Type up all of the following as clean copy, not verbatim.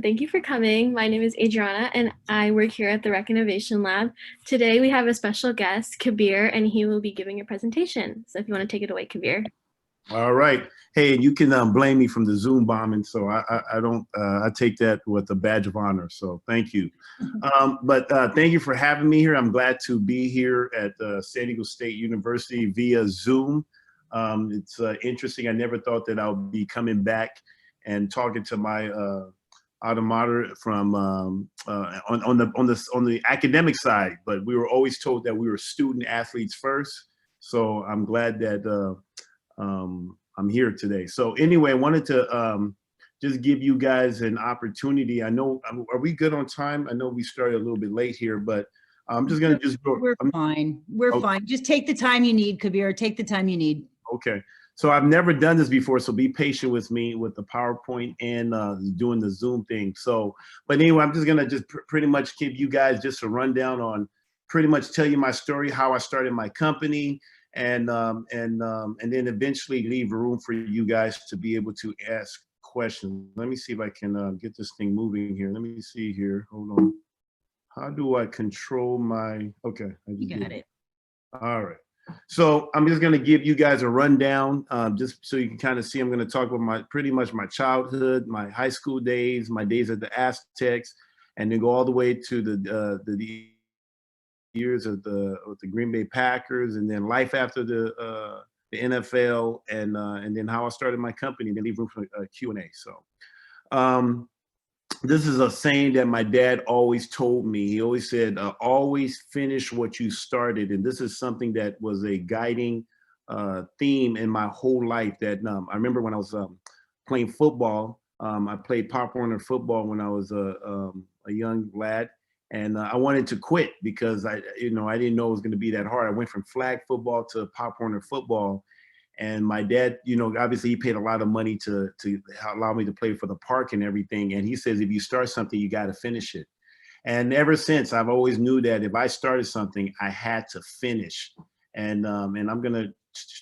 Thank you for coming. My name is Adriana, and I work here at the Rec Innovation Lab. Today, we have a special guest, Kabeer, and he will be giving a presentation. So if you want to take it away, Kabeer. All right. Hey, and you can blame me from the Zoom bombing, so I don't. I take that with a badge of honor. So thank you. But thank you for having me here. I'm glad to be here at San Diego State University via Zoom. It's interesting. I never thought that I would be coming back and talking to my alma mater from on the academic side, but we were always told that we were student athletes first. So I'm glad that I'm here today. So anyway, I wanted to just give you guys an opportunity. I know, are we good on time? I know we started a little bit late here, but I'm just gonna go. We're fine. We're fine. Just take the time you need, Kabeer. Take the time you need. Okay. So I've never done this before, so be patient with me with the PowerPoint and doing the Zoom thing. So, but anyway, I'm just gonna pretty much give you guys just a rundown on, pretty much tell you my story, how I started my company, and then eventually leave room for you guys to be able to ask questions. Let me see if I can get this thing moving here. Let me see here. Hold on. How do I control my? Okay, You got it. All right. So I'm just going to give you guys a rundown, just so you can kind of see. I'm going to talk about pretty much my childhood, my high school days, my days at the Aztecs, and then go all the way to the years of the Green Bay Packers, and then life after the NFL, and then how I started my company, and then leave room for Q&A. So this is a saying that my dad always told me. He always said, always finish what you started. And this is something that was a guiding theme in my whole life. That I remember when I was playing football. I played Pop Warner football when I was a young lad. And I wanted to quit because I didn't know it was going to be that hard. I went from flag football to Pop Warner football. And my dad, obviously he paid a lot of money to allow me to play for the park and everything. And he says, if you start something, you got to finish it. And ever since, I've always knew that if I started something, I had to finish. And I'm going to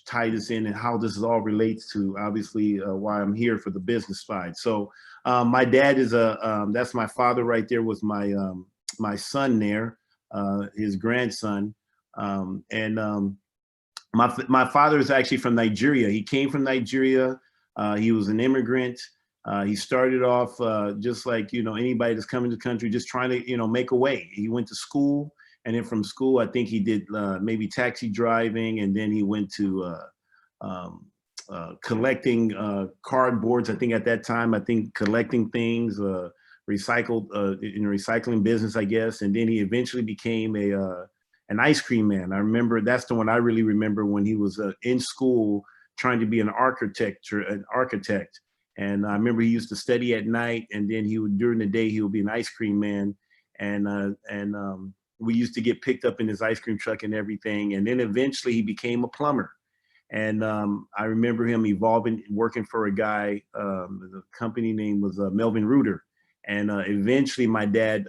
tie this in and how this all relates to, obviously, why I'm here for the business side. So my dad is that's my father right there, was my son there, his grandson. My father is actually from Nigeria. He came from Nigeria. He was an immigrant. He started off just like, anybody that's coming to the country, just trying to, make a way. He went to school, and then from school, I think he did maybe taxi driving, and then he went to collecting cardboards. I think at that time, collecting things, recycled in the recycling business, I guess. And then he eventually became an ice cream man. I remember, that's the one I really remember, when he was in school trying to be an architect. And I remember he used to study at night, and then during the day, he would be an ice cream man. And we used to get picked up in his ice cream truck and everything. And then eventually he became a plumber. And I remember him evolving, working for a guy, the company name was Melvin Reuter. And eventually my dad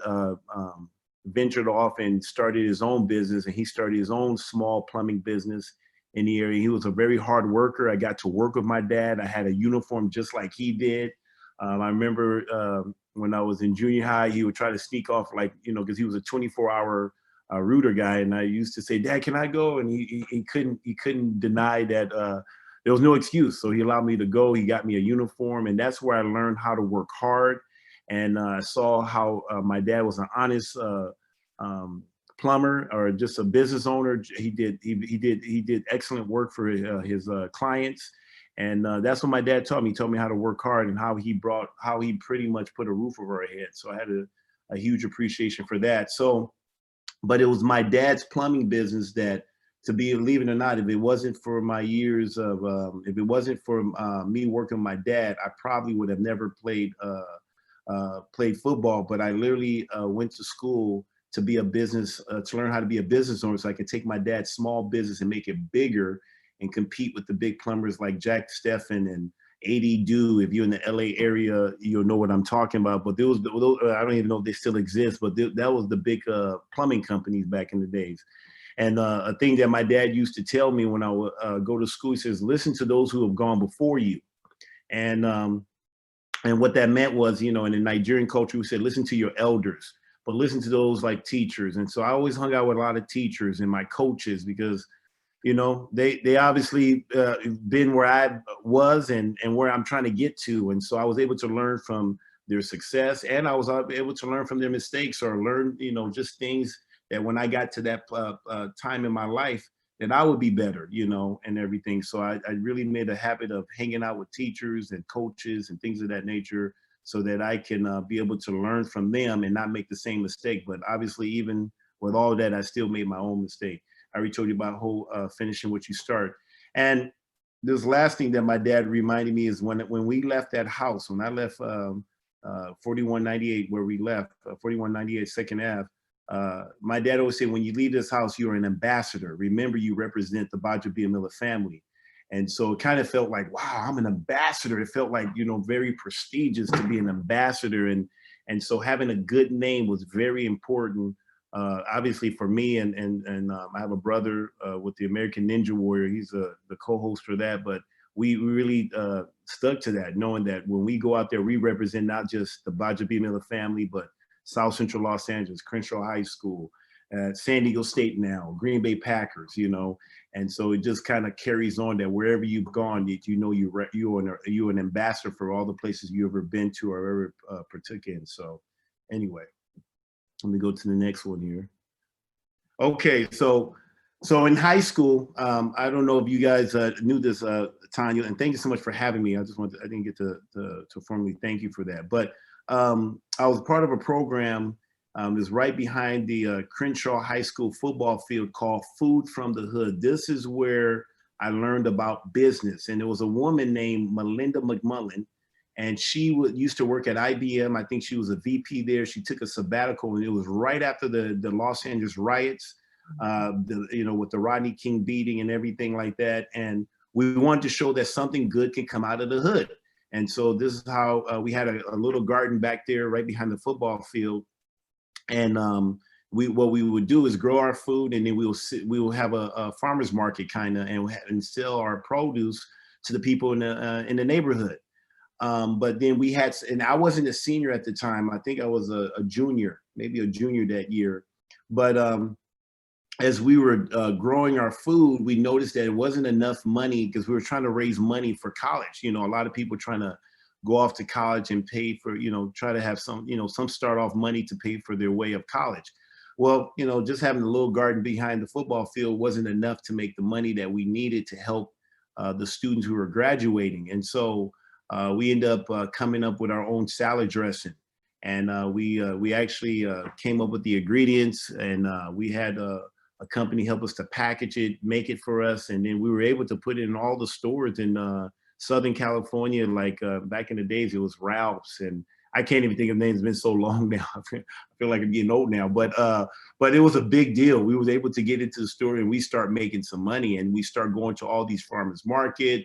ventured off and started his own business, and he started his own small plumbing business in the area. He was a very hard worker. I got to work with my dad. I had a uniform just like he did. I remember when I was in junior high, he would try to sneak off, like, because he was a 24-hour Reuter guy. And I used to say, Dad, can I go? And he couldn't deny that there was no excuse. So he allowed me to go. He got me a uniform, and that's where I learned how to work hard. And I saw how my dad was an honest plumber, or just a business owner. He did excellent work for his clients, and that's what my dad taught me. He taught me how to work hard, and how he pretty much put a roof over our head. So I had a huge appreciation for that. So, but it was my dad's plumbing business that, believe it or not, if it wasn't for my years of, if it wasn't for me working with my dad, I probably would have never played football. But I literally went to school to be a business, to learn how to be a business owner, so I could take my dad's small business and make it bigger and compete with the big plumbers like Jack Steffen and AD Do. If you're in the LA area, you'll know what I'm talking about. But those, I don't even know if they still exist, but that was the big plumbing companies back in the days. And a thing that my dad used to tell me when I would go to school, he says, listen to those who have gone before you. And And what that meant was, in the Nigerian culture, we said, listen to your elders, but listen to those like teachers. And so I always hung out with a lot of teachers and my coaches because, they obviously been where I was and where I'm trying to get to. And so I was able to learn from their success, and I was able to learn from their mistakes, or learn, just things that when I got to that time in my life, that I would be better, and everything. So I really made a habit of hanging out with teachers and coaches and things of that nature, so that I can be able to learn from them and not make the same mistake. But obviously, even with all of that, I still made my own mistake. I already told you about whole finishing what you start. And this last thing that my dad reminded me is when we left that house, when I left 4198, where we left, 4198 Second Ave, my dad always said, when you leave this house, you're an ambassador. Remember, you represent the Gbaja-Biamila family. And so it kind of felt like, wow, I'm an ambassador. It felt like, very prestigious to be an ambassador. And so having a good name was very important, obviously for me. And I have a brother with the American Ninja Warrior. He's the co-host for that. But we really stuck to that, knowing that when we go out there, we represent not just the Gbaja-Biamila family, but South Central Los Angeles, Crenshaw High School, San Diego State now, Green Bay Packers, and so it just kind of carries on that wherever you've gone, that you're an ambassador for all the places you've ever been to or ever partook in. So anyway, let me go to the next one here. Okay, so in high school, I don't know if you guys knew this, Tanya, and thank you so much for having me. I didn't get to formally thank you for that, but I was part of a program that's right behind the Crenshaw High School football field called Food from the Hood. This is where I learned about business. And there was a woman named Melinda McMullen, and she used to work at IBM. I think she was a VP there. She took a sabbatical, and it was right after the Los Angeles riots, with the Rodney King beating and everything like that. And we wanted to show that something good can come out of the hood. And so this is how we had a little garden back there right behind the football field. And what we would do is grow our food, and then we will have a farmer's market kind of, and sell our produce to the people in the neighborhood. But then we had, and I wasn't a senior at the time. I think I was a junior, maybe a junior that year. But as we were growing our food, we noticed that it wasn't enough money, because we were trying to raise money for college. A lot of people trying to go off to college and pay for, try to have some start off money to pay for their way of college. Well, just having a little garden behind the football field wasn't enough to make the money that we needed to help the students who were graduating. And so we ended up coming up with our own salad dressing. And we actually came up with the ingredients, and we had a company help us to package it, make it for us. And then we were able to put it in all the stores in Southern California. Like back in the days, it was Ralph's, and I can't even think of names. It's been so long now. I feel like I'm getting old now, but it was a big deal. We was able to get into the store, and we start making some money, and we start going to all these farmers market,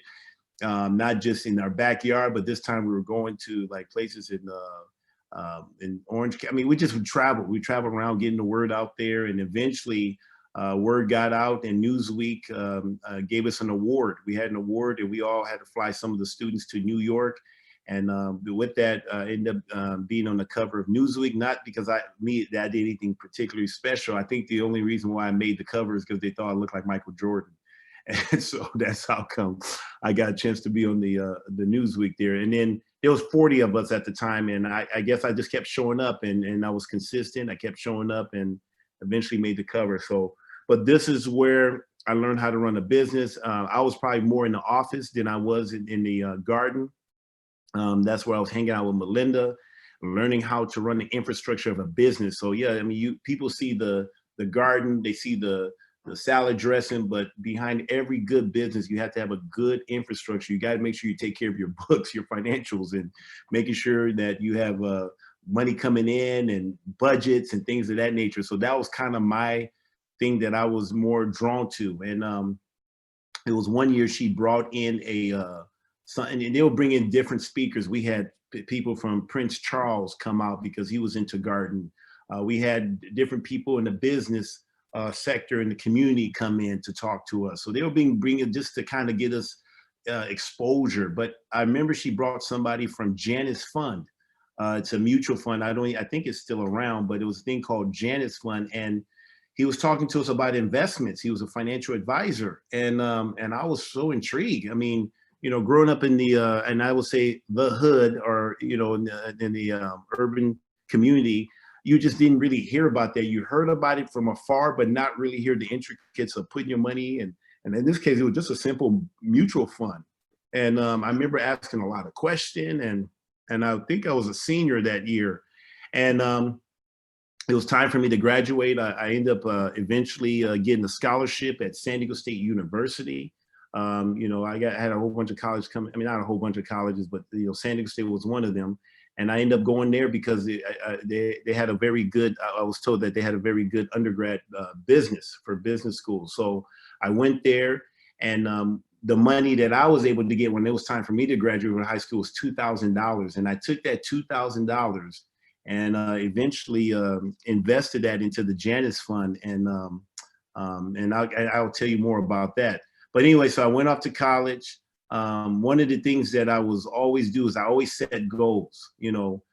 not just in our backyard, but this time we were going to like places in Orange. I mean, we just would travel. We traveled around getting the word out there, and eventually word got out, and Newsweek gave us an award. We had an award, and we all had to fly some of the students to New York. And with that, ended up being on the cover of Newsweek, not because I did anything particularly special. I think the only reason why I made the cover is because they thought I looked like Michael Jordan. And so that's how come I got a chance to be on the Newsweek there. And then there was 40 of us at the time, and I guess I just kept showing up, and I was consistent. I kept showing up, and eventually made the cover. So, but this is where I learned how to run a business. I was probably more in the office than I was in the garden. That's where I was hanging out with Melinda, learning how to run the infrastructure of a business. So yeah, I mean, people see the garden, they see the salad dressing, but behind every good business, you have to have a good infrastructure. You got to make sure you take care of your books, your financials, and making sure that you have money coming in and budgets and things of that nature. So that was kind of my thing that I was more drawn to. And it was one year she brought in and they would bring in different speakers. We had people from Prince Charles come out because he was into garden. We had different people in the business sector in the community come in to talk to us. So they were bringing just to kind of get us exposure. But I remember she brought somebody from Janus Fund. It's a mutual fund. I think it's still around, but it was a thing called Janus Fund, and he was talking to us about investments. He was a financial advisor, and I was so intrigued. I mean, you know, growing up in the and I would say the hood, or you know, in the urban community, you just didn't really hear about that. You heard about it from afar, but not really hear the intricacies of putting your money in. And in this case, it was just a simple mutual fund. And I remember asking a lot of questions, and I think I was a senior that year, and it was time for me to graduate. I ended up eventually getting a scholarship at San Diego State University. You know, had a whole bunch of colleges coming. I mean, not a whole bunch of colleges, but you know, San Diego State was one of them. And I ended up going there because they had a very good. I was told that they had a very good undergrad business school. So I went there, and the money that I was able to get when it was time for me to graduate from high school was $2,000, and I took that $2,000 and eventually invested that into the Janus Fund, and I'll tell you more about that. But anyway, so I went off to college. One of the things that I was always do is I always set goals, you know,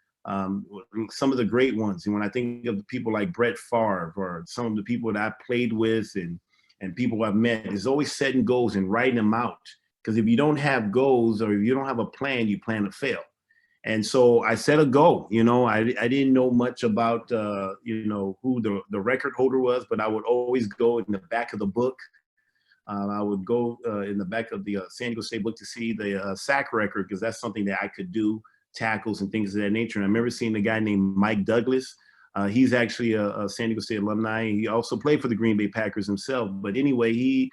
some of the great ones. And when I think of the people like Brett Favre, or some of the people that I played with, and people I've met, is always setting goals and writing them out. Because if you don't have goals, or if you don't have a plan, you plan to fail. And so I set a goal. You know, I didn't know much about, you know, who the record holder was, but I would always go in the back of the book. I would go in the back of the San Diego State book to see the sack record, because that's something that I could do, tackles and things of that nature. And I remember seeing a guy named Mike Douglas. He's actually a San Diego State alumni. He also played for the Green Bay Packers himself. But anyway, he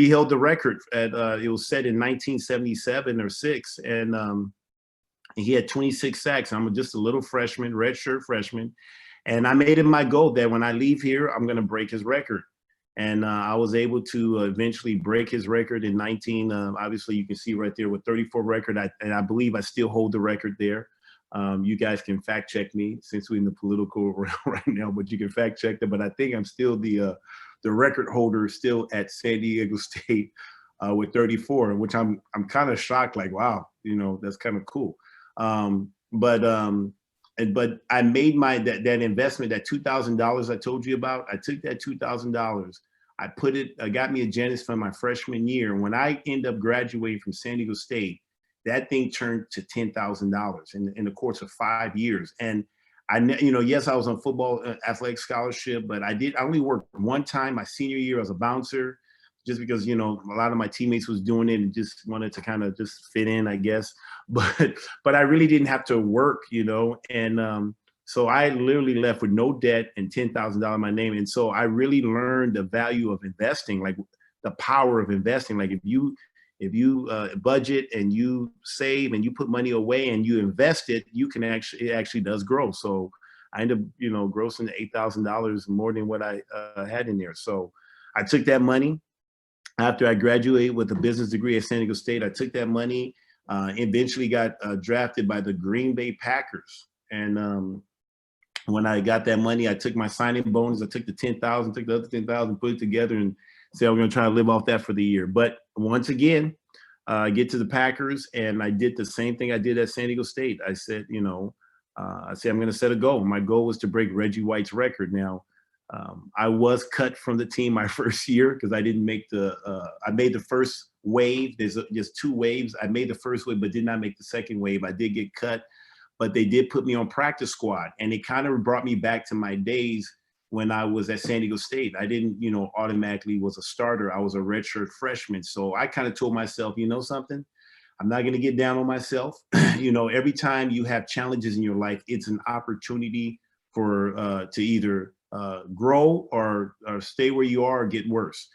held the record at it was set in 1977 or 6, and he had 26 sacks. I'm just a little freshman, redshirt freshman, and I made it my goal that when I leave here, I'm going to break his record. And I was able to eventually break his record in 19. Obviously, you can see right there with 34 record, and I believe I still hold the record there. You guys can fact check me, since we're in the political realm right now, but you can fact check that. But I think I'm still the record holder still at San Diego State with 34, which I'm kind of shocked. Like, wow, you know, that's kind of cool. But I made that investment, that $2,000 I told you about. I took that $2,000, I got me a Janus Fund my freshman year. When I end up graduating from San Diego State, that thing turned to $10,000 in the course of 5 years. And you know, yes, I was on football athletic scholarship, but I only worked one time my senior year as a bouncer, just because, you know, a lot of my teammates was doing it and just wanted to kind of just fit in, I guess. But I really didn't have to work, you know. And so I literally left with no debt and $10,000 in my name. And so I really learned the value of investing, like the power of investing. Like if you budget and you save and you put money away and you invest it, it actually does grow. So I ended up, you know, grossing $8,000 more than what I had in there. So I took that money. After I graduated with a business degree at San Diego State, I took that money, eventually got drafted by the Green Bay Packers. And when I got that money, I took my signing bonus. I took the 10,000, took the other 10,000, put it together, and said I'm going to try to live off that for the year. But once again, I get to the Packers, and I did the same thing I did at San Diego State. I said, you know, I'm going to set a goal. My goal was to break Reggie White's record. Now, I was cut from the team my first year because I didn't make I made the first wave. There's just 2 waves. I made the first wave, but did not make the second wave. I did get cut, but they did put me on practice squad. And it kind of brought me back to my days when I was at San Diego State. I didn't, you know, automatically was a starter. I was a redshirt freshman. So I kind of told myself, you know something, I'm not going to get down on myself. You know, every time you have challenges in your life, it's an opportunity for to either grow or stay where you are or get worse.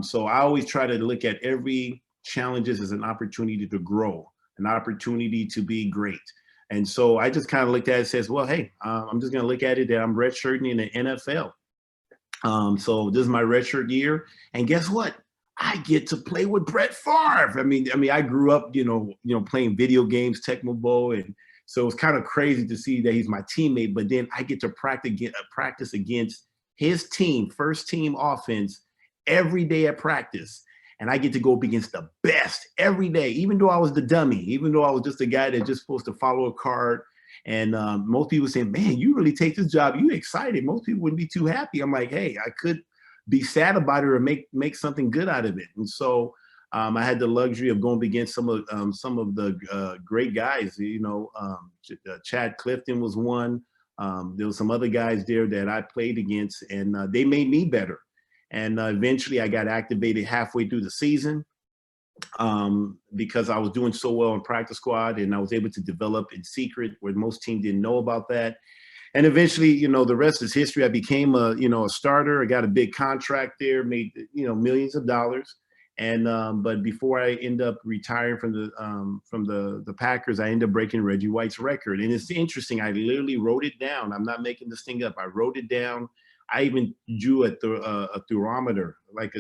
So I always try to look at every challenges as an opportunity to grow, an opportunity to be great. And so I just kind of looked at it and says, well, hey, I'm just going to look at it that I'm redshirting in the NFL. So this is my redshirt year. And guess what? I get to play with Brett Favre. I mean, I grew up, you know, playing video games, Tecmo Bowl, and so it's kind of crazy to see that he's my teammate. But then I get to practice against his team, first team offense, every day at practice. and I get to go up against the best every day, even though I was the dummy, even though I was just a guy that just supposed to follow a card. And most people say, man, you really take this job. You excited. Most people wouldn't be too happy. I'm like, hey, I could be sad about it or make something good out of it. And so I had the luxury of going against some of the great guys. You know, Chad Clifton was one. There was some other guys there that I played against, and they made me better. And eventually I got activated halfway through the season because I was doing so well in practice squad, and I was able to develop in secret where most teams didn't know about that. And eventually, you know, the rest is history. I became a starter. I got a big contract there, made, millions of dollars. And but before I end up retiring from the Packers, I ended up breaking Reggie White's record. And it's interesting. I literally wrote it down. I'm not making this thing up. I wrote it down. I even drew a thermometer, like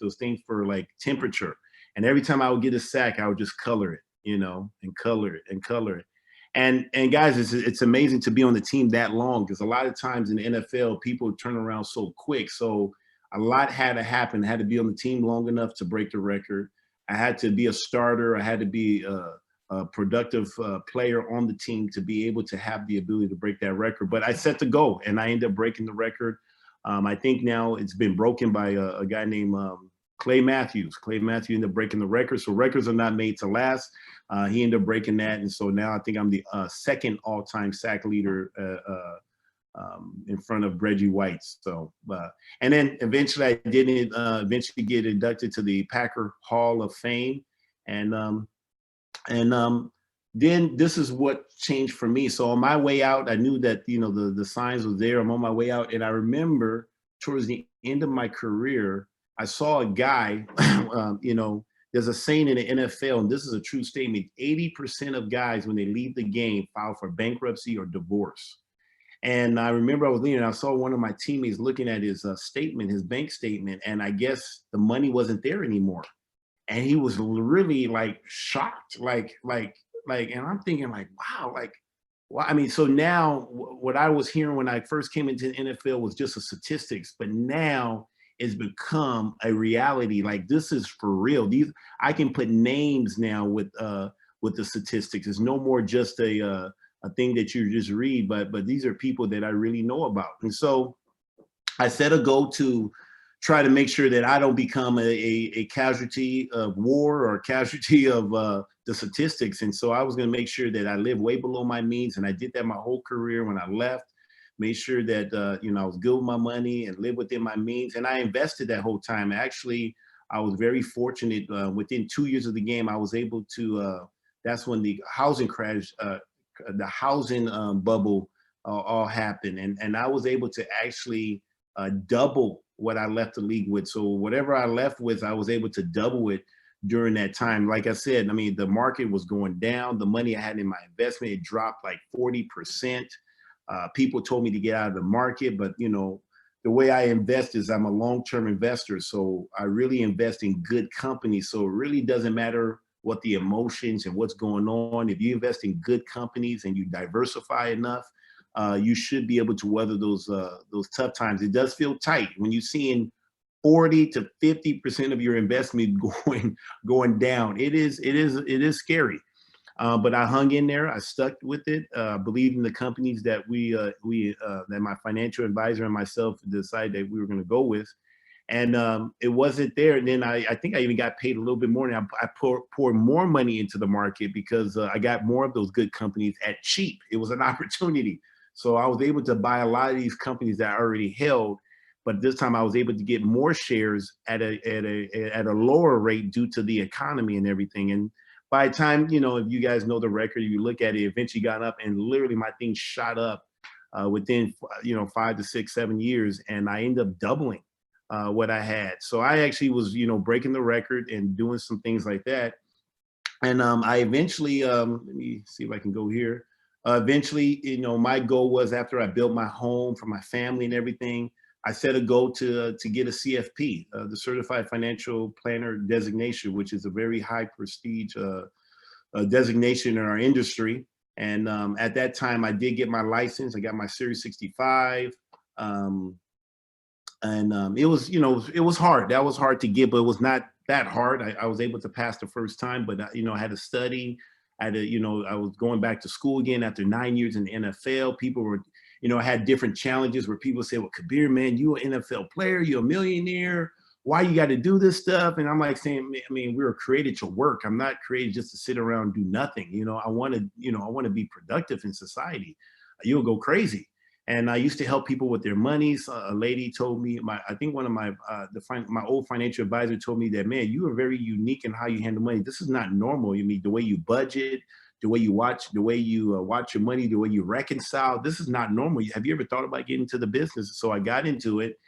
those things for like temperature. And every time I would get a sack, I would just color it, and color it and color it. And guys, it's amazing to be on the team that long, because a lot of times in the NFL, people turn around so quick. So a lot had to happen. I had to be on the team long enough to break the record. I had to be a starter. I had to be a productive player on the team to be able to have the ability to break that record. But I set the goal, and I ended up breaking the record. I think now it's been broken by a guy named Clay Matthews. Clay Matthews ended up breaking the record. So records are not made to last. He ended up breaking that. And so now I think I'm the second all-time sack leader in front of Reggie White. So, and then eventually I did eventually get inducted to the Packer Hall of Fame. And then this is what changed for me. So on my way out, I knew that, the signs was there. I'm on my way out. And I remember towards the end of my career, I saw a guy, there's a saying in the NFL, and this is a true statement: 80% of guys, when they leave the game, file for bankruptcy or divorce. And I remember I was leaving, I saw one of my teammates looking at his statement, his bank statement, and I guess the money wasn't there anymore. And he was really like shocked, and I'm thinking like, wow, I mean, so now what I was hearing when I first came into the NFL was just a statistics, but now it's become a reality. Like, this is for real. I can put names now with the statistics. It's no more just a thing that you just read, but these are people that I really know about. And so I set a goal to try to make sure that I don't become a casualty of war or a casualty of the statistics. And so I was going to make sure that I live way below my means. And I did that my whole career. When I left, made sure that, I was good with my money and live within my means. And I invested that whole time. Actually, I was very fortunate. Within 2 years of the game, I was able to, that's when the housing crash, the housing bubble all happened. And I was able to actually double what I left the league with. So whatever I left with, I was able to double it during that time. Like I said, I mean, the market was going down. The money I had in my investment, it dropped like 40%. People told me to get out of the market, but the way I invest is I'm a long-term investor. So I really invest in good companies. So it really doesn't matter what the emotions and what's going on. If you invest in good companies and you diversify enough, you should be able to weather those tough times. It does feel tight when you're seeing 40 to 50% of your investment going down. It is scary. But I hung in there. I stuck with it. Believed in the companies that that my financial advisor and myself decided that we were going to go with. And it wasn't there. And then I think I even got paid a little bit more. And I poured more money into the market because I got more of those good companies at cheap. It was an opportunity. So I was able to buy a lot of these companies that I already held. But this time I was able to get more shares at a lower rate due to the economy and everything. And by the time, if you guys know the record, you look at it, eventually got up, and literally my thing shot up within, 5 to 6, 7 years. And I ended up doubling what I had. So I actually was, breaking the record and doing some things like that. And I eventually, let me see if I can go here. Eventually, my goal was, after I built my home for my family and everything, I set a goal to get a CFP, the Certified Financial Planner designation, which is a very high prestige designation in our industry. And at that time, I did get my license. I got my Series 65. And it was, it was hard. That was hard to get, but it was not that hard. I was able to pass the first time, but you know, I had to study. I had to, you know, I was going back to school again after 9 years in the NFL. People were, you know, I had different challenges where people say, well, Kabeer, man, you an NFL player, you're a millionaire. Why you got to do this stuff? And I'm like saying, I mean, we were created to work. I'm not created just to sit around and do nothing. You know, I want to, you know, I want to be productive in society. You'll go crazy. And I used to help people with their monies. A lady told me, I think one of my my old financial advisor told me that, man, you are very unique in how you handle money. This is not normal. You mean the way you budget, the way you watch your money, the way you reconcile. This is not normal. Have you ever thought about getting into the business? So I got into it,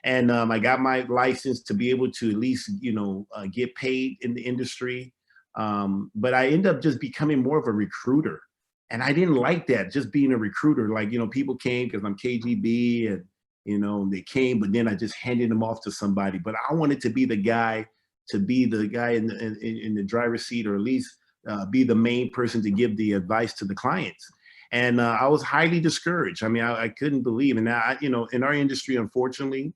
and I got my license to be able to at least, you know, get paid in the industry. But I ended up just becoming more of a recruiter. And I didn't like that, just being a recruiter. Like, you know, people came because I'm KGB, and, you know, they came, but then I just handed them off to somebody. But I wanted to be the guy, in the driver's seat, or at least be the main person to give the advice to the clients. And I was highly discouraged. I mean, I couldn't believe. And now, you know, in our industry, unfortunately,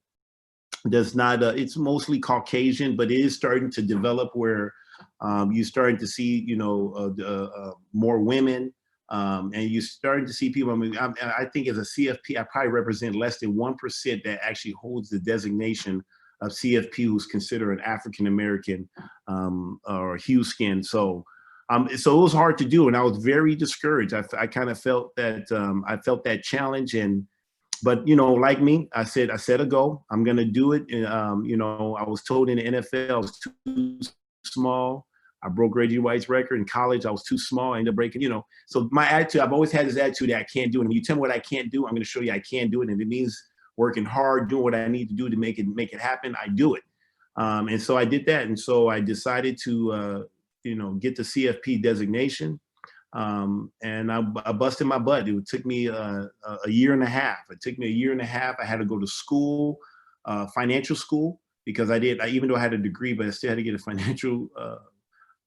there's not, it's mostly Caucasian, but it is starting to develop where you're starting to see, you know, more women. And you're starting to see people. I mean, I think as a CFP, I probably represent less than 1% that actually holds the designation of CFP who's considered an African American or hue skin. So it was hard to do, and I was very discouraged. I kind of felt that I felt that challenge, but you know, like me, I set a goal. I'm gonna do it. And, you know, I was told in the NFL I was too small. I broke Reggie White's record in college. I was too small. I ended up breaking, you know. So my attitude, I've always had this attitude that I can't do it. And you tell me what I can't do, I'm going to show you I can do it. And if it means working hard, doing what I need to do to make it happen, I do it. And so I did that. And so I decided to, you know, get the CFP designation. And I busted my butt. It took me a year and a half. It took me a year and a half. I had to go to school, financial school, because even though I had a degree, but I still had to get a financial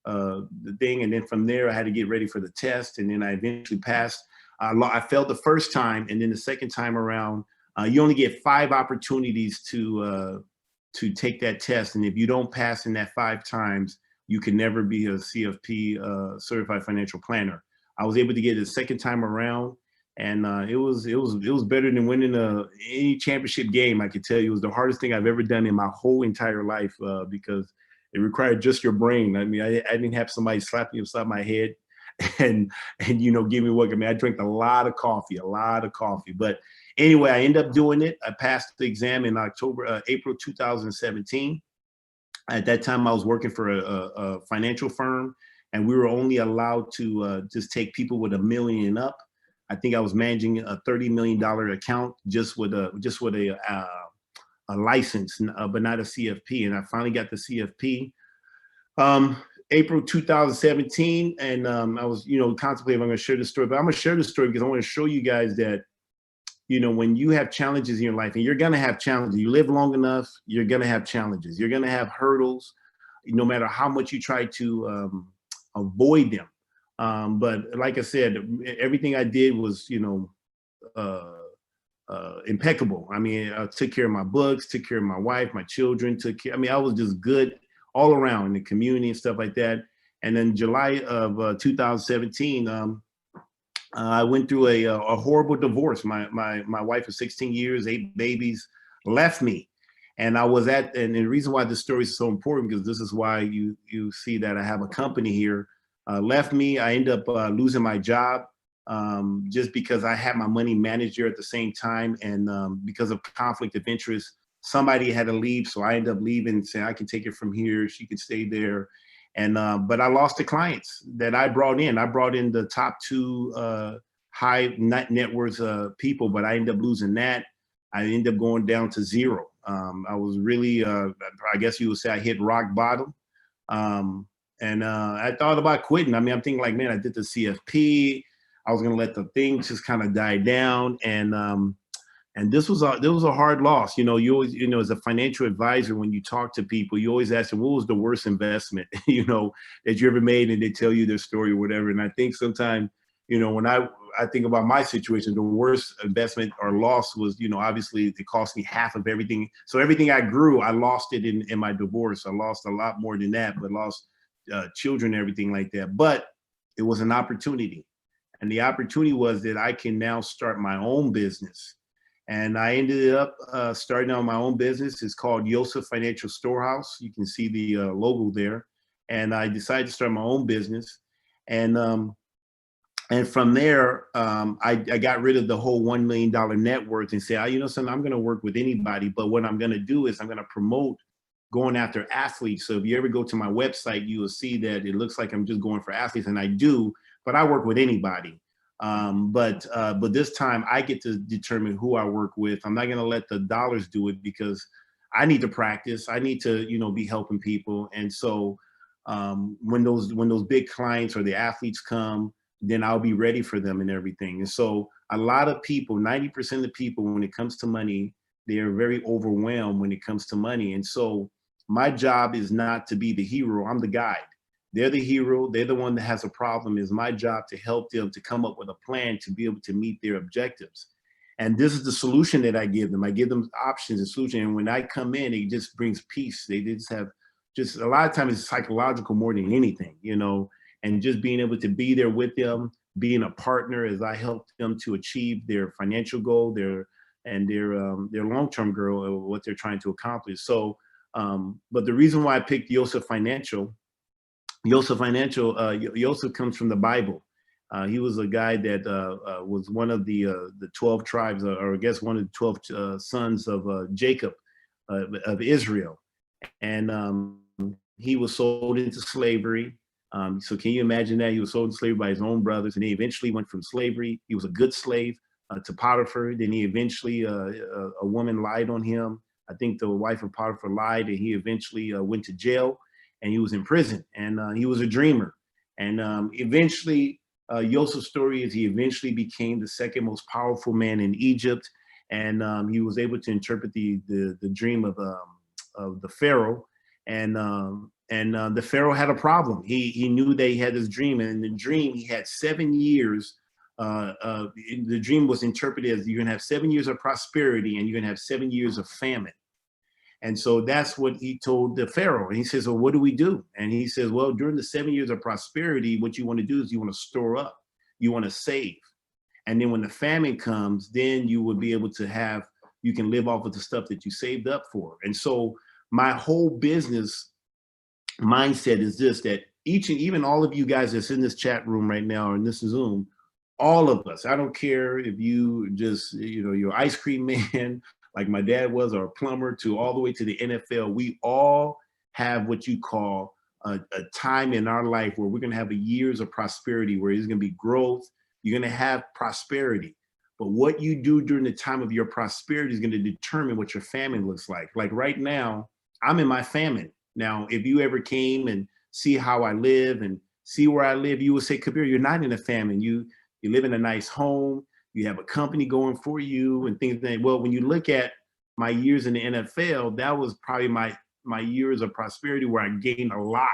the thing. And then from there, I had to get ready for the test. And then I eventually passed. I failed the first time. And then the second time around, you only get 5 opportunities to take that test. And if you don't pass in that 5 times, you can never be a CFP certified financial planner. I was able to get it the second time around. And it was better than winning any championship game. I could tell you, it was the hardest thing I've ever done in my whole entire life because it required just your brain. I mean, I didn't have somebody slap me upside my head and you know, give me work. I mean, I drank a lot of coffee. But anyway, I ended up doing it. I passed the exam in April 2017. At that time, I was working for a financial firm, and we were only allowed to just take people with $1 million and up. I think I was managing a $30 million account just with a license, but not a CFP. And I finally got the CFP April 2017. And I was, you know, contemplating if I'm going to share this story, but I'm going to share this story because I want to show you guys that, you know, when you have challenges in your life, and you're going to have challenges, you live long enough, you're going to have challenges, you're going to have hurdles, no matter how much you try to avoid them. But like I said, everything I did was, you know, impeccable. I mean, I took care of my books, took care of my wife, my children, I mean, I was just good all around in the community and stuff like that. And then July of 2017, I went through a horrible divorce. My wife of 16 years, 8 babies, left me. And I was and the reason why this story is so important, because this is why you see that I have a company here, left me. I ended up losing my job. Just because I had my money managed there at the same time, and because of conflict of interest, somebody had to leave. So I ended up leaving, saying I can take it from here, she can stay there. And but I lost the clients that I brought in. I brought in the top 2 high net worth people, but I ended up losing that. I ended up going down to 0. I was really, I guess you would say I hit rock bottom. And I thought about quitting. I mean, I'm thinking like, man, I did the CFP. I was gonna let the thing just kind of die down, and this was a hard loss. You know, you always, you know, as a financial advisor, when you talk to people, you always ask them, what was the worst investment, you know, that you ever made, and they tell you their story or whatever. And I think sometimes, you know, when I I think about my situation, the worst investment or loss was, obviously it cost me half of everything. So everything I grew, I lost it in my divorce. I lost a lot more than that, but lost children, everything like that. But it was an opportunity. And the opportunity was that I can now start my own business. And I ended up starting out my own business. It's called Yoseph Financial Storehouse. You can see the logo there. And I decided to start my own business. And from there, I got rid of the whole $1 million net worth and said, something, I'm going to work with anybody. But what I'm going to do is I'm going to promote going after athletes. So if you ever go to my website, you will see that it looks like I'm just going for athletes, and I do, but I work with anybody. But this time I get to determine who I work with. I'm not going to let the dollars do it, because I need to practice. I need to, be helping people. And so when those big clients or the athletes come, then I'll be ready for them and everything. And so a lot of people, 90% of people, when it comes to money, they are very overwhelmed when it comes to money. And so my job is not to be the hero. I'm the guide. They're the hero. They're the one that has a problem. It's my job to help them to come up with a plan to be able to meet their objectives. And this is the solution that I give them. I give them options and solutions. And when I come in, it just brings peace. They just have a lot of times it's psychological more than anything, and just being able to be there with them, being a partner as I help them to achieve their financial goal, their long-term goal of what they're trying to accomplish. So, but the reason why I picked Yoseph Financial comes from the Bible. He was a guy that was one of the 12 tribes, or I guess one of the 12 sons of Jacob, of Israel. And he was sold into slavery. So can you imagine that? He was sold into slavery by his own brothers, and he eventually went from slavery. He was a good slave to Potiphar. Then he eventually, a woman lied on him. I think the wife of Potiphar lied, and he eventually went to jail, and he was in prison. And he was a dreamer. And eventually, Joseph's story is he eventually became the second most powerful man in Egypt, and he was able to interpret the dream of the Pharaoh. And the Pharaoh had a problem. He knew that he had this dream, and in the dream he had 7 years. The dream was interpreted as you're gonna have 7 years of prosperity, and you're gonna have 7 years of famine. And so that's what he told the Pharaoh. And he says, well, what do we do? And he says, well, during the 7 years of prosperity, what you want to do is you want to store up, you want to save. And then when the famine comes, then you will be able to you can live off of the stuff that you saved up for. And so my whole business mindset is this, that even all of you guys that's in this chat room right now or in this Zoom, all of us, I don't care if you just, you're ice cream man, like my dad was, or a plumber, to all the way to the NFL, we all have what you call a time in our life where we're gonna have years of prosperity, where there's gonna be growth, you're gonna have prosperity. But what you do during the time of your prosperity is gonna determine what your famine looks like. Like right now, I'm in my famine. Now, if you ever came and see how I live and see where I live, you would say, Kabeer, you're not in a famine. You live in a nice home, you have a company going for you and things like that. Well, when you look at my years in the NFL, that was probably my years of prosperity where I gained a lot.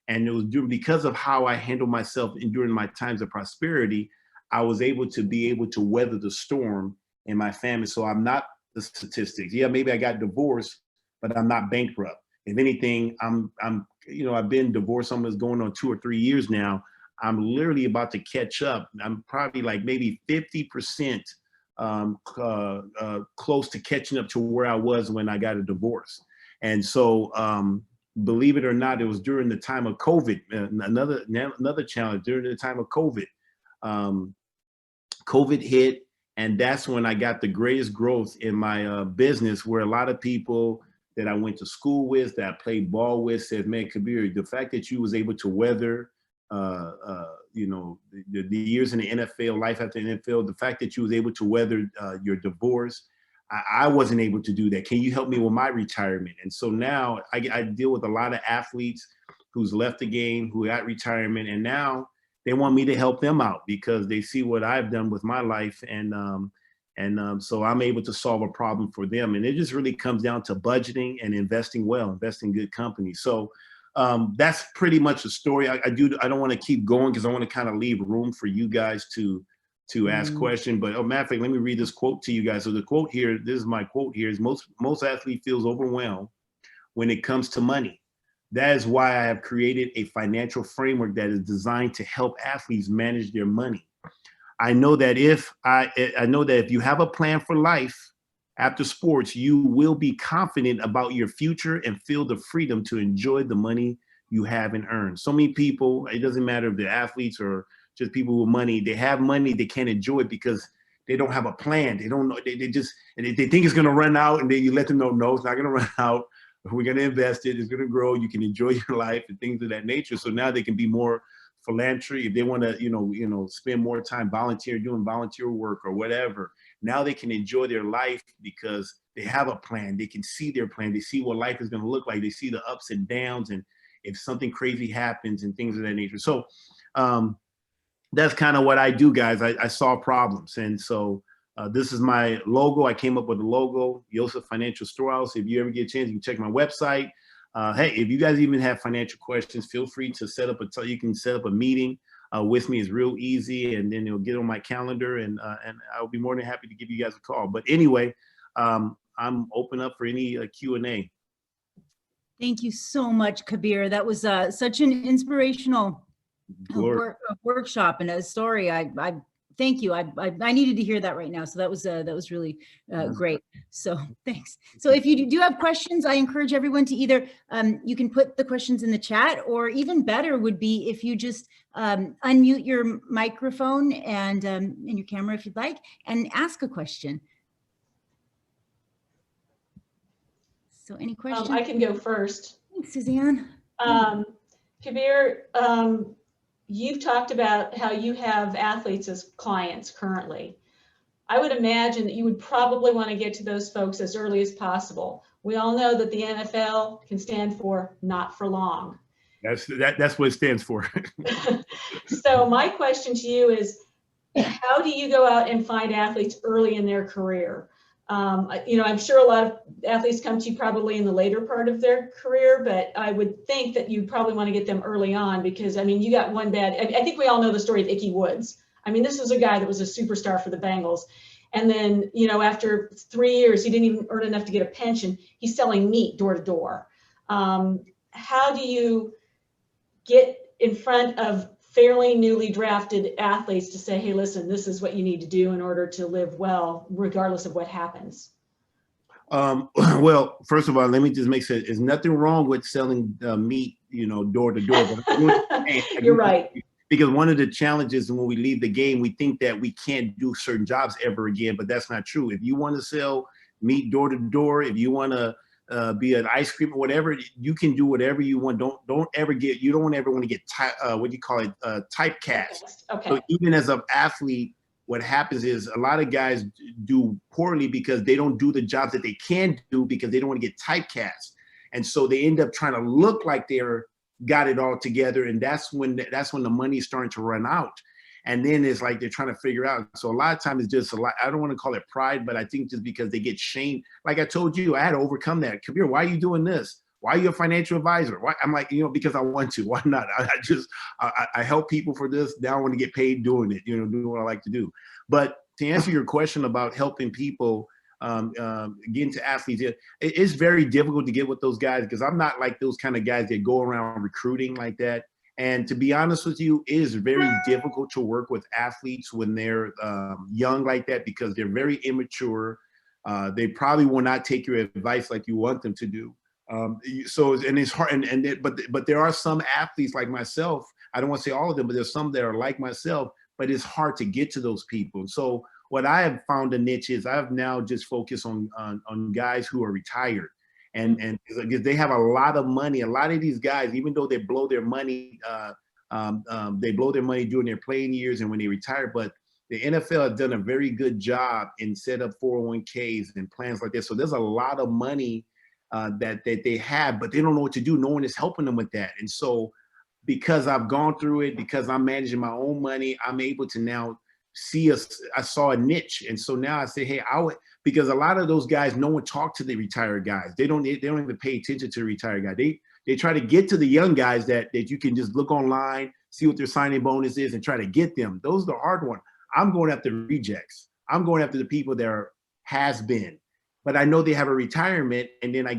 And it was because of how I handled myself during my times of prosperity, I was able to weather the storm in my family. So I'm not the statistics. Yeah, maybe I got divorced, but I'm not bankrupt. If anything, I've been divorced almost going on 2 or 3 years now. I'm literally about to catch up. I'm probably like maybe 50% close to catching up to where I was when I got a divorce. And so, believe it or not, it was during the time of COVID, another challenge during the time of COVID. COVID hit, and that's when I got the greatest growth in my business, where a lot of people that I went to school with, that I played ball with, said, man, Kabeer, the fact that you was able to weather the years in the NFL, life after the NFL, the fact that you was able to weather your divorce, I wasn't able to do that. Can you help me with my retirement? And so now I deal with a lot of athletes who's left the game, who got retirement, and now they want me to help them out because they see what I've done with my life. And so I'm able to solve a problem for them. And it just really comes down to budgeting and investing well, investing in good companies. So that's pretty much the story. I don't want to keep going because I want to kind of leave room for you guys to to ask questions. But matter of fact, let me read this quote to you guys. So the quote here, this is my quote here, is most athlete feels overwhelmed when it comes to money. That is why I have created a financial framework that is designed to help athletes manage their money. I know that if you have a plan for life after sports, you will be confident about your future and feel the freedom to enjoy the money you have and earn. So many people, it doesn't matter if they're athletes or just people with money, they have money, they can't enjoy it because they don't have a plan. They don't know, they think it's gonna run out, and then you let them know, no, it's not gonna run out. We're gonna invest it, it's gonna grow, you can enjoy your life and things of that nature. So now they can be more philanthropy. If they wanna, spend more time doing volunteer work or whatever, now they can enjoy their life because they have a plan. They can see their plan. They see what life is gonna look like. They see the ups and downs and if something crazy happens and things of that nature. So that's kind of what I do, guys. I solve problems. And so this is my logo. I came up with the logo, Yoseph Financial Storehouse. If you ever get a chance, you can check my website. Hey, if you guys even have financial questions, feel free to you can set up a meeting with me. It's real easy, and then it'll get on my calendar, and I'll be more than happy to give you guys a call. But anyway, I'm open up for any Q&A. Thank you so much, Kabeer. That was such an inspirational workshop and a story. I thank you. I needed to hear that right now. So that was really great. So thanks. So if you do have questions, I encourage everyone to either you can put the questions in the chat, or even better would be if you just unmute your microphone and your camera if you'd like, and ask a question. So any questions? I can go first. Thanks, Suzanne. Kabeer, you've talked about how you have athletes as clients currently. I would imagine that you would probably want to get to those folks as early as possible. We all know that the NFL can stand for not for long. That's what it stands for. So my question to you is, how do you go out and find athletes early in their career? I'm sure a lot of athletes come to you probably in the later part of their career, but I would think that you probably want to get them early on because, I mean, you got one bad, I think we all know the story of Ickey Woods. I mean, this was a guy that was a superstar for the Bengals. And then, after 3 years, he didn't even earn enough to get a pension. He's selling meat door to door. How do you get in front of fairly newly drafted athletes to say, hey, listen, this is what you need to do in order to live well, regardless of what happens? Well, first of all, let me just make sure there's nothing wrong with selling meat, door to door. You're right. Because one of the challenges when we leave the game, we think that we can't do certain jobs ever again, but that's not true. If you want to sell meat door to door, if you want to be an ice cream or whatever, you can do whatever you want. You don't ever want to get typecast. Okay. So even as an athlete, what happens is a lot of guys do poorly because they don't do the jobs that they can do because they don't want to get typecast. And so they end up trying to look like they're got it all together. And that's when the money is starting to run out. And then it's like they're trying to figure out. So a lot of times it's just I don't want to call it pride, but I think just because they get shamed. Like I told you, I had to overcome that. Kabeer, why are you doing this? Why are you a financial advisor? Why? I'm like, because I want to. Why not? I help people for this. Now I want to get paid doing it, doing what I like to do. But to answer your question about helping people get into athletes, it's very difficult to get with those guys because I'm not like those kind of guys that go around recruiting like that. And to be honest with you, it is very difficult to work with athletes when they're young like that because they're very immature. They probably will not take your advice like you want them to do. And it's hard. But there are some athletes like myself. I don't want to say all of them, but there's some that are like myself. But it's hard to get to those people. So what I have found a niche is I have now just focused on guys who are retired. And because they have a lot of money, a lot of these guys, even though they blow their money, during their playing years and when they retire, but the NFL has done a very good job in set up 401ks and plans like this. So there's a lot of money that they have, but they don't know what to do. No one is helping them with that. And so because I've gone through it, because I'm managing my own money, I'm able to now I saw a niche. And so now I say, hey, because a lot of those guys, no one talked to the retired guys. They don't even pay attention to the retired guy. They try to get to the young guys that you can just look online, see what their signing bonus is and try to get them. Those are the hard ones. I'm going after rejects. I'm going after the people that are has been, but I know they have a retirement, and then I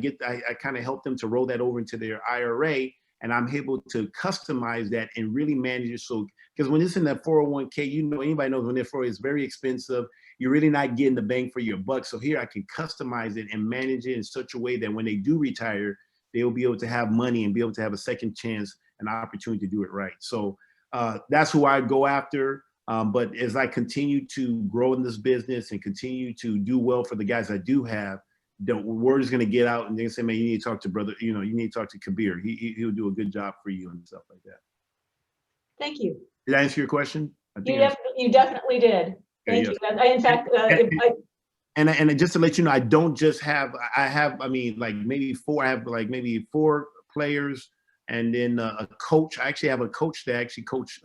kind of help them to roll that over into their IRA, and I'm able to customize that and really manage it. So, because when it's in that 401k, you know, anybody knows when that 401k is very expensive, you're really not getting the bang for your buck. So here I can customize it and manage it in such a way that when they do retire, they'll be able to have money and be able to have a second chance, an opportunity to do it right. So that's who I go after. But as I continue to grow in this business and continue to do well for the guys I do have, the word is going to get out, and they're going to say, man, you need to talk to brother, you know, you need to talk to Kabeer. He'll do a good job for you and stuff like that. Thank you. Did I answer your question? I think You definitely did. Thank you. In fact, and just to let you know, I don't just have, I mean, like maybe four, I have like maybe 4 players, and then a coach. I actually have a coach that actually coach.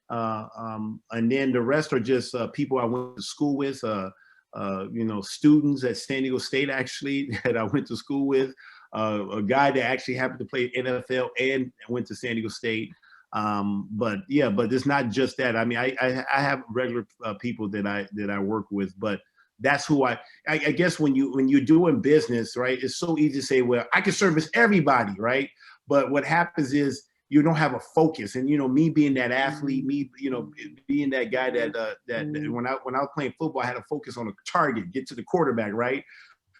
And then the rest are just people I went to school with, you know, students at San Diego State actually that I went to school with, a guy that actually happened to play NFL and went to San Diego State. But yeah, but it's not just that. I mean, I have regular people that I work with, but that's who I guess when you're doing business, right, it's so easy to say, well, I can service everybody, right? But what happens is you don't have a focus. And, you know, me being that athlete, me, you know, being that guy that when I was playing football, I had to focus on a target, get to the quarterback, right?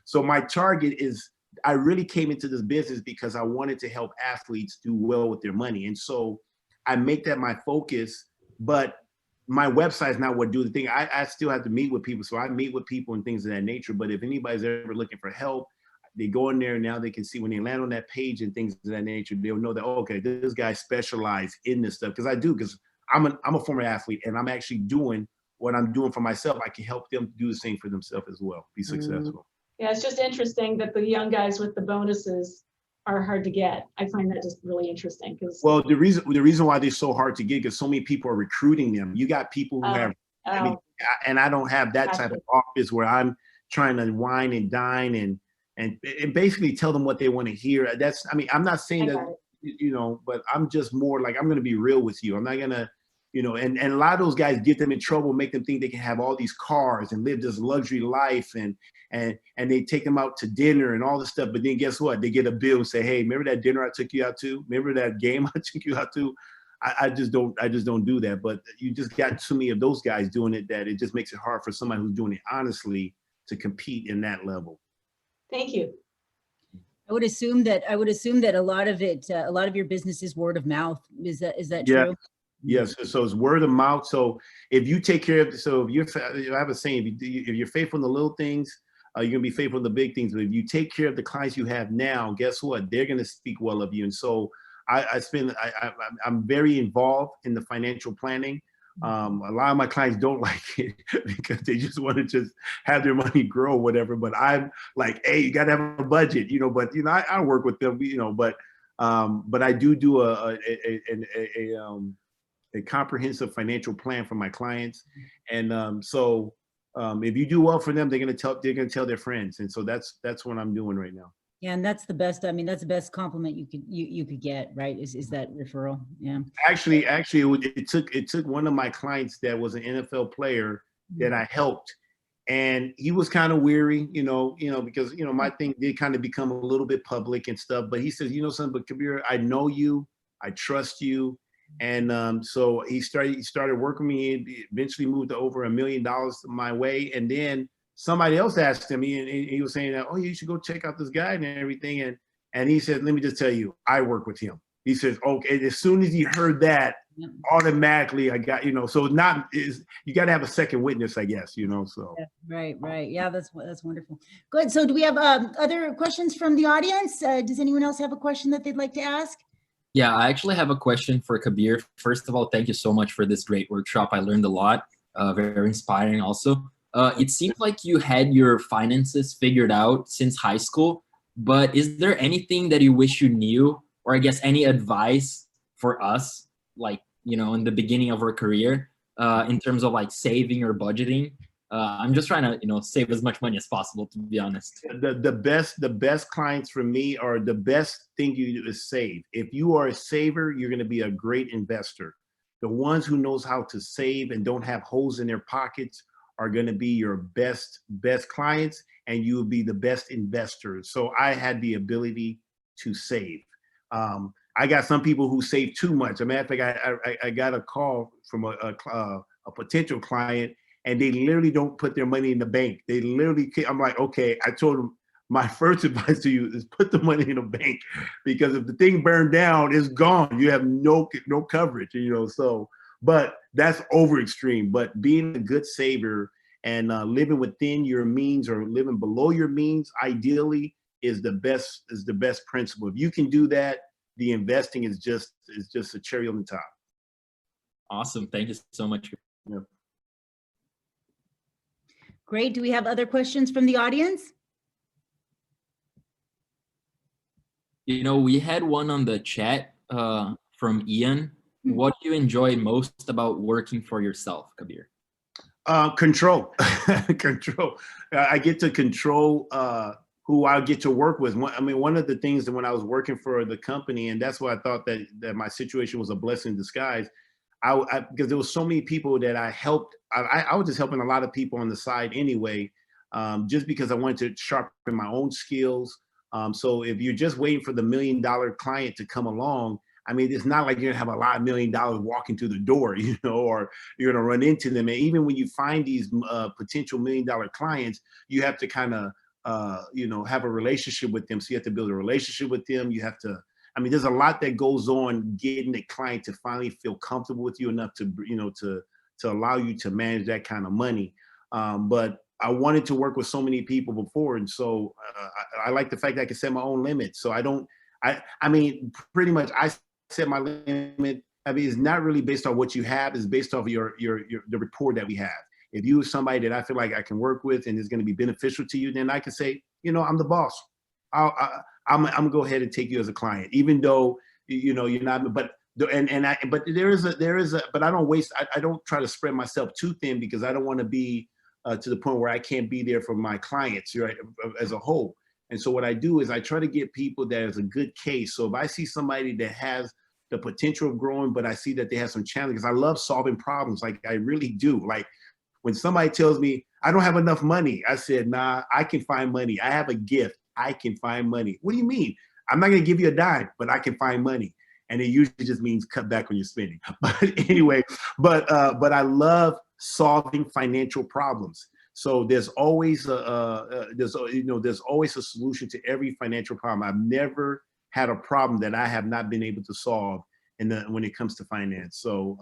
So my target is, I really came into this business because I wanted to help athletes do well with their money. And so I make that my focus, but my website is not what do the thing. I still have to meet with people. So I meet with people and things of that nature. But if anybody's ever looking for help, they go in there and now they can see when they land on that page and things of that nature, they'll know that, oh, okay, this guy specialized in this stuff. Because I do, because I'm a former athlete and I'm actually doing what I'm doing for myself. I can help them do the same for themselves as well, be successful. Yeah, it's just interesting that the young guys with the bonuses are hard to get. I find that just really interesting because. Well, the reason why they're so hard to get is so many people are recruiting them. You got people who have, I mean, and I don't have that type of office where I'm trying to wine and dine and basically tell them what they want to hear. That's, I mean, I'm not saying that, you know, but I'm just more like, I'm going to be real with you. I'm not going to, you know, and a lot of those guys get them in trouble, make them think they can have all these cars and live this luxury life and they take them out to dinner and all this stuff. But then guess what? They get a bill and say, hey, remember that dinner I took you out to? Remember that game I took you out to? I just don't do that. But you just got too many of those guys doing it that it just makes it hard for somebody who's doing it honestly to compete in that level. Thank you. I would assume that a lot of it, a lot of your business is word of mouth. Is that true? Yes. So it's word of mouth. So if you take care of, so if I have a saying, if you're faithful in the little things, you're gonna be faithful in the big things. But if you take care of the clients you have now, guess what? They're gonna speak well of you. And so I'm very involved in the financial planning. A lot of my clients don't like it because they just want to just have their money grow, whatever. But I'm like, hey, you got to have a budget, you know. But you know, I work with them, you know. But I do a comprehensive financial plan for my clients, and so if you do well for them, they're gonna tell their friends, and so that's what I'm doing right now. Yeah, and that's the best. I mean, that's the best compliment you could get, right? Is that referral? Yeah. Actually, it took one of my clients that was an NFL player that I helped, and he was kind of weary, you know, because you know my thing did kind of become a little bit public and stuff. But he says, you know, something, but Kabeer, I know you, I trust you, and so he started working with me. He eventually moved to over $1 million my way, and then somebody else asked him, and he was saying that, oh, you should go check out this guy and everything. And he said, let me just tell you, I work with him. He says, okay, as soon as he heard that, automatically I got, you know, so you got to have a second witness, I guess, you know, so. Yeah, right. Yeah, that's wonderful. Good. So do we have other questions from the audience? Does anyone else have a question that they'd like to ask? Yeah, I actually have a question for Kabeer. First of all, thank you so much for this great workshop. I learned a lot, very inspiring also. It seems like you had your finances figured out since high school, but is there anything that you wish you knew, or I guess any advice for us, like, you know, in the beginning of our career, in terms of like saving or budgeting? I'm just trying to, you know, save as much money as possible, to be honest. The best clients for me are the best thing you do is save. If you are a saver, you're going to be a great investor. The ones who knows how to save and don't have holes in their pockets are going to be your best clients, and you will be the best investors. So I had the ability to save. I got some people who save too much. As a matter of fact, I got a call from a potential client, and they literally don't put their money in the bank. They literally, I'm like, okay, I told them, my first advice to you is put the money in the bank, because if the thing burned down, it's gone. You have no coverage, you know. So, but that's over extreme. But being a good saver and living within your means or living below your means, ideally, is the best principle. If you can do that, the investing is just a cherry on the top. Awesome. Thank you so much. Yeah. Great. Do we have other questions from the audience? You know, we had one on the chat from Ian. What do you enjoy most about working for yourself, Kabeer? Control. Control. I get to control who I get to work with. I mean, one of the things that when I was working for the company, and that's why I thought that my situation was a blessing in disguise, because there was so many people that I helped. I was just helping a lot of people on the side anyway, just because I wanted to sharpen my own skills. So if you're just waiting for the $1 million client to come along, I mean, it's not like you're gonna have a lot of $1 million walking through the door, you know, or you're gonna run into them. And even when you find these potential $1 million clients, you have to kind of, you know, have a relationship with them. So you have to build a relationship with them. You have to, I mean, there's a lot that goes on getting the client to finally feel comfortable with you enough to, you know, to allow you to manage that kind of money. But I wanted to work with so many people before. And so I like the fact that I can set my own limits. So I mean, pretty much I set my limit. I mean, it's not really based on what you have. It's based off of the rapport that we have. If you are somebody that I feel like I can work with and is going to be beneficial to you, then I can say, you know, I'm the boss. I'm gonna go ahead and take you as a client, even though, you know, you're not, but but I don't waste, I don't try to spread myself too thin, because I don't want to be to the point where I can't be there for my clients, right, as a whole. And so what I do is I try to get people that is a good case. So if I see somebody that has the potential of growing, but I see that they have some challenges, I love solving problems. Like I really do. Like when somebody tells me I don't have enough money, I said, nah, I can find money. I have a gift. I can find money. What do you mean? I'm not going to give you a dime, but I can find money. And it usually just means cut back on your spending. But anyway, but I love solving financial problems. So there's always there's always a solution to every financial problem. I've never had a problem that I have not been able to solve when it comes to finance. So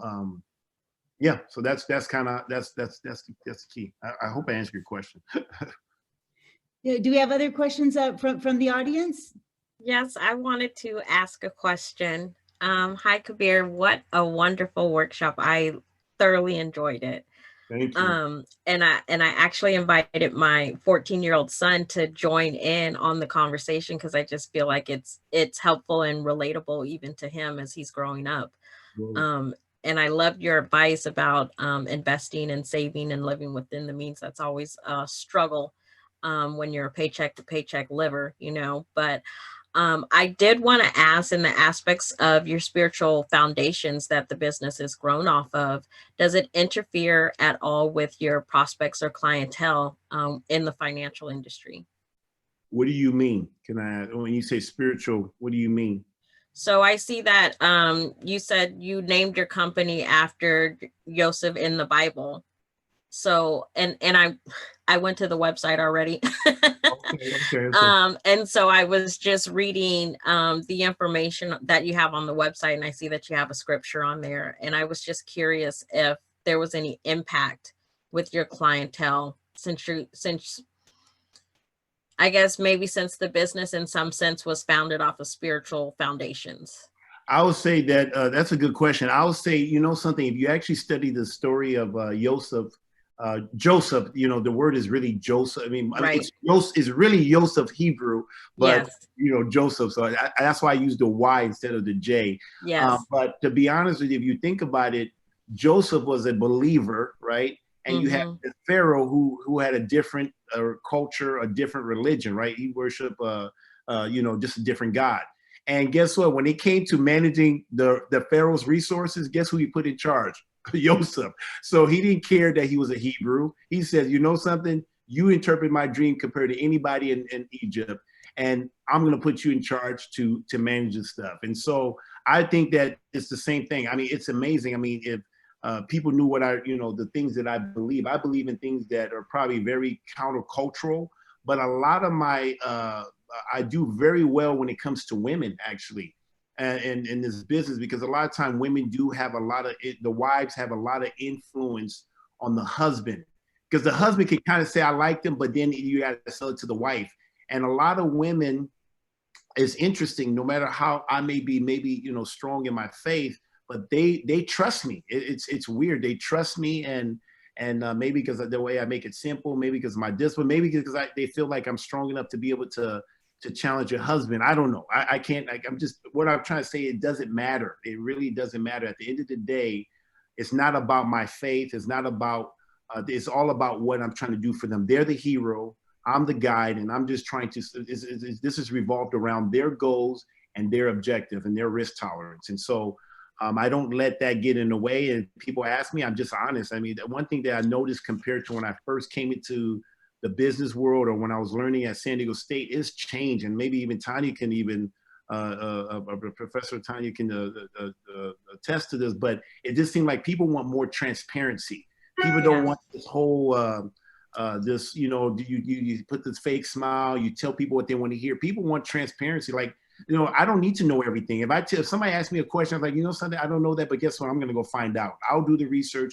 yeah, so that's the key. I hope I answered your question. Do we have other questions from the audience? Yes, I wanted to ask a question. Hi, Kabeer. What a wonderful workshop. I thoroughly enjoyed it. Thank you. And I actually invited my 14-year-old son to join in on the conversation, because I just feel like it's helpful and relatable even to him as he's growing up. And I loved your advice about investing and saving and living within the means. That's always a struggle when you're a paycheck to paycheck liver, you know. But I did want to ask, in the aspects of your spiritual foundations that the business has grown off of, does it interfere at all with your prospects or clientele in the financial industry? What do you mean? When you say spiritual, what do you mean? So I see that you said you named your company after Yoseph in the Bible. So, and I went to the website already. Okay. And so I was just reading the information that you have on the website, and I see that you have a scripture on there. And I was just curious if there was any impact with your clientele since I guess maybe since the business in some sense was founded off of spiritual foundations. I would say that that's a good question. I would say, you know something, if you actually study the story of Joseph, you know, the word is really Joseph. I mean, right. It's really Yoseph Hebrew, but yes. You know, Joseph. So that's why I use the Y instead of the J. Yes. But to be honest with you, if you think about it, Joseph was a believer, right? And you had the Pharaoh who had a different culture, a different religion, right? He worshiped, you know, just a different God. And guess what? When it came to managing the Pharaoh's resources, guess who he put in charge? Yoseph. So he didn't care that he was a Hebrew. He said, you know something? You interpret my dream compared to anybody in Egypt, and I'm going to put you in charge to manage this stuff. And so I think that it's the same thing. I mean, it's amazing. I mean, if people knew what the things that I believe in things that are probably very countercultural, but a lot of my, I do very well when it comes to women, actually, and in this business, because a lot of time women do have the wives have a lot of influence on the husband, because the husband can kind of say, I like them, but then you got to sell it to the wife. And a lot of women, it's interesting, no matter how I may be maybe, strong in my faith, but they trust me. It's weird. They trust me, and maybe because of the way I make it simple, maybe because of my discipline, maybe because they feel like I'm strong enough to be able to challenge your husband. I don't know. I can't, what I'm trying to say, it doesn't matter. It really doesn't matter. At the end of the day, it's not about my faith. It's not about, it's all about what I'm trying to do for them. They're the hero. I'm the guide, and I'm just trying to, this is revolved around their goals and their objective and their risk tolerance. And so I don't let that get in the way. And people ask me, I'm just honest. I mean, the one thing that I noticed compared to when I first came into the business world or when I was learning at San Diego State is changed. And maybe even Tanya can even, Professor Tanya can attest to this, but it just seemed like people want more transparency. People don't want this whole, you put this fake smile, you tell people what they want to hear. People want transparency. Like, I don't need to know everything. If somebody asks me a question, I'm like, something, I don't know that, but guess what? I'm going to go find out. I'll do the research.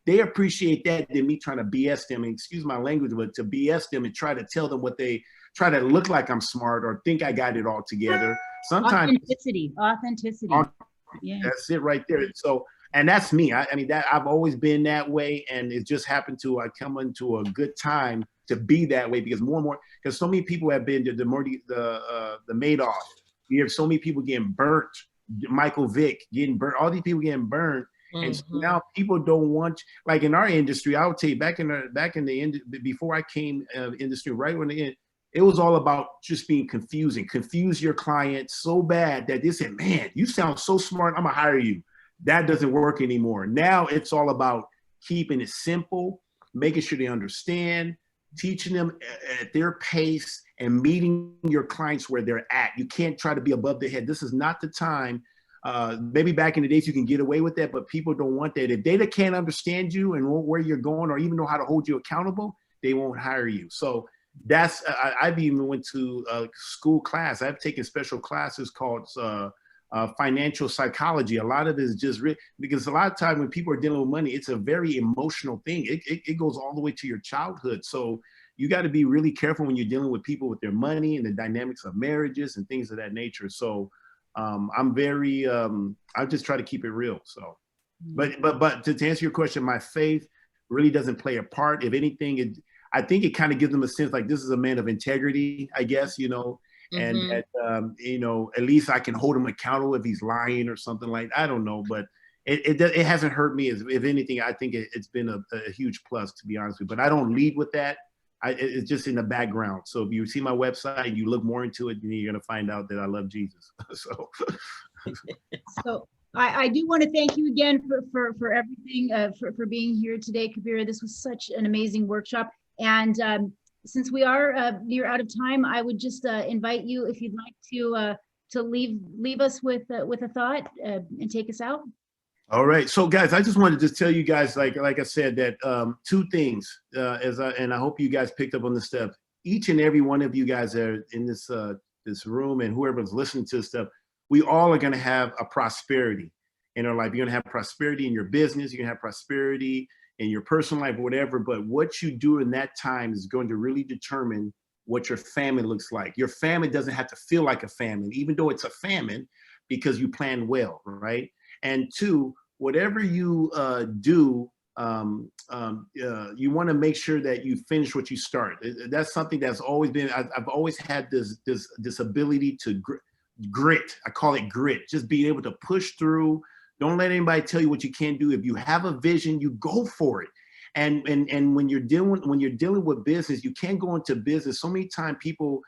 They appreciate that than me trying to BS them, and excuse my language, but to BS them and try to tell them what they try to look like I'm smart or think I got it all together. Sometimes authenticity. Yeah. That's it right there. So, and that's me. I mean, that I've always been that way, and it just happened to I come into a good time to be that way, because more and more, because so many people have been the Madoff. You have so many people getting burnt, Michael Vick getting burnt, all these people getting burnt, and so now people don't want, like in our industry. I would tell you back in the before I came industry, right when it was all about just being confusing, confuse your client so bad that they said, man, you sound so smart, I'm gonna hire you. That doesn't work anymore. Now it's all about keeping it simple, making sure they understand, teaching them at their pace, and meeting your clients where they're at. You can't try to be above their head. This is not the time. Maybe back in the days you can get away with that, but people don't want that. If they can't understand you and where you're going or even know how to hold you accountable, they won't hire you. So that's, I've even went to a school class. I've taken special classes called financial psychology. A lot of it is just because a lot of time when people are dealing with money, it's a very emotional thing. It goes all the way to your childhood. So you got to be really careful when you're dealing with people with their money and the dynamics of marriages and things of that nature. So I'm very, I just try to keep it real. So, but to answer your question, my faith really doesn't play a part. If anything, I think it kind of gives them a sense like this is a man of integrity, I guess, and that, at least I can hold him accountable if he's lying or something like that. I don't know, but it hasn't hurt me. If anything, I think it's been a huge plus, to be honest with you. But I don't lead with that. It's just in the background. So if you see my website and you look more into it, you're going to find out that I love Jesus. So I do want to thank you again for everything, for being here today, Kabeer. This was such an amazing workshop. And since we are near out of time, I would just invite you, if you'd like to leave us with a thought and take us out. All right. So guys, I just wanted to just tell you guys, like I said, that two things, and I hope you guys picked up on this stuff. Each and every one of you guys are in this room, and whoever's listening to this stuff, we all are going to have a prosperity in our life. You're going to have prosperity in your business. You're going to have prosperity in your personal life, whatever. But what you do in that time is going to really determine what your famine looks like. Your famine doesn't have to feel like a famine, even though it's a famine, because you plan well, right? And two, whatever you do, you want to make sure that you finish what you start. That's something that's always been, I've always had this ability to grit. I call it grit, just being able to push through. Don't let anybody tell you what you can't do. If you have a vision, you go for it. And when you're dealing with business, you can't go into business. So many times people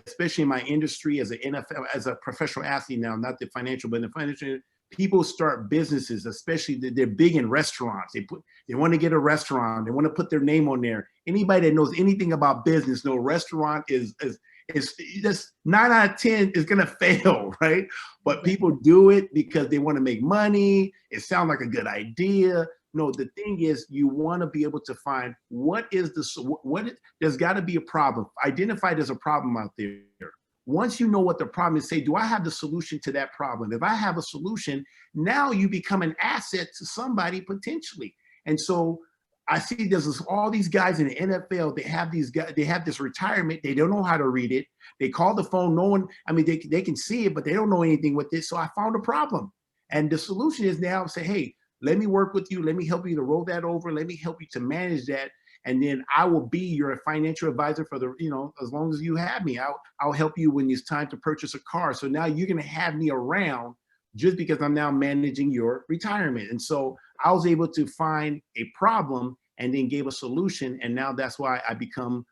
especially in my industry as an NFL, as a professional athlete now, not the financial, but in the financial, people start businesses, especially they're big in restaurants. They want to get a restaurant. They want to put their name on there. Anybody that knows anything about business, know restaurant is just 9 out of 10 is going to fail, right? But people do it because they want to make money. It sounds like a good idea. No, the thing is, you want to be able to find there's got to be a problem. Identify there's a problem out there. Once you know what the problem is, say, do I have the solution to that problem? If I have a solution, now you become an asset to somebody potentially. And so I see all these guys in the NFL, they have this retirement. They don't know how to read it. They call the phone. No one, I mean, they can see it, but they don't know anything with it. So I found a problem. And the solution is now say, hey, let me work with you. Let me help you to roll that over. Let me help you to manage that. And then I will be your financial advisor for as long as you have me. I'll help you when it's time to purchase a car. So now you're going to have me around just because I'm now managing your retirement. And so I was able to find a problem and then gave a solution. And now that's why I become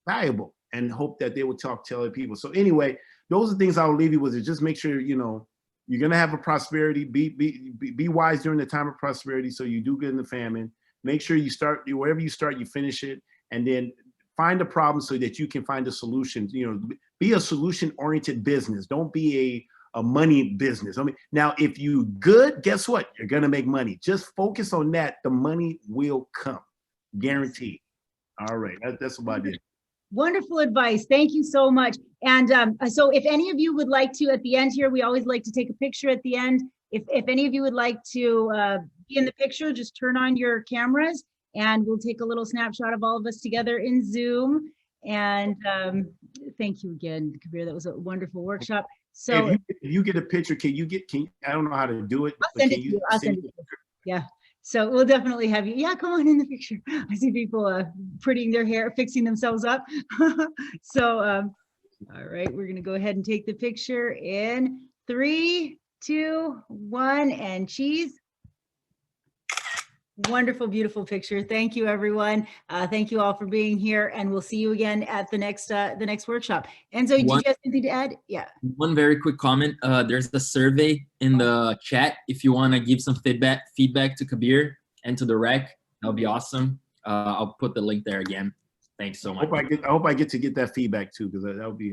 valuable and hope that they will tell other people. So anyway, those are things I will leave you with, is just make sure, you're going to have a prosperity, be wise during the time of prosperity. So you do good in the famine. Make sure you start, wherever you start, you finish it, and then find a problem so that you can find a solution. Be a solution-oriented business. Don't be a money business. I mean, now if you good, guess what? You're gonna make money. Just focus on that. The money will come, guaranteed. All right, that's about it. Wonderful advice. Thank you so much. And so if any of you would like to, at the end here, we always like to take a picture at the end. If any of you would like to be in the picture, just turn on your cameras and we'll take a little snapshot of all of us together in Zoom. And thank you again, Kabeer. That was a wonderful workshop. So if you get a picture, I don't know how to do it. I'll send it to you. I'll send it to you. Yeah. So we'll definitely have you. Yeah, come on in the picture. I see people prettying their hair, fixing themselves up. So, all right, we're going to go ahead and take the picture in 3, 2, 1, and cheese. Wonderful, beautiful picture. Thank you, everyone. Thank you all for being here, and we'll see you again at the next workshop. And so, did you have anything to add? Yeah. One very quick comment. There's the survey in the chat. If you want to give some feedback to Kabeer and to the rec, that'll be awesome. I'll put the link there again. Thanks so much. I hope I get to get that feedback too, because that would be.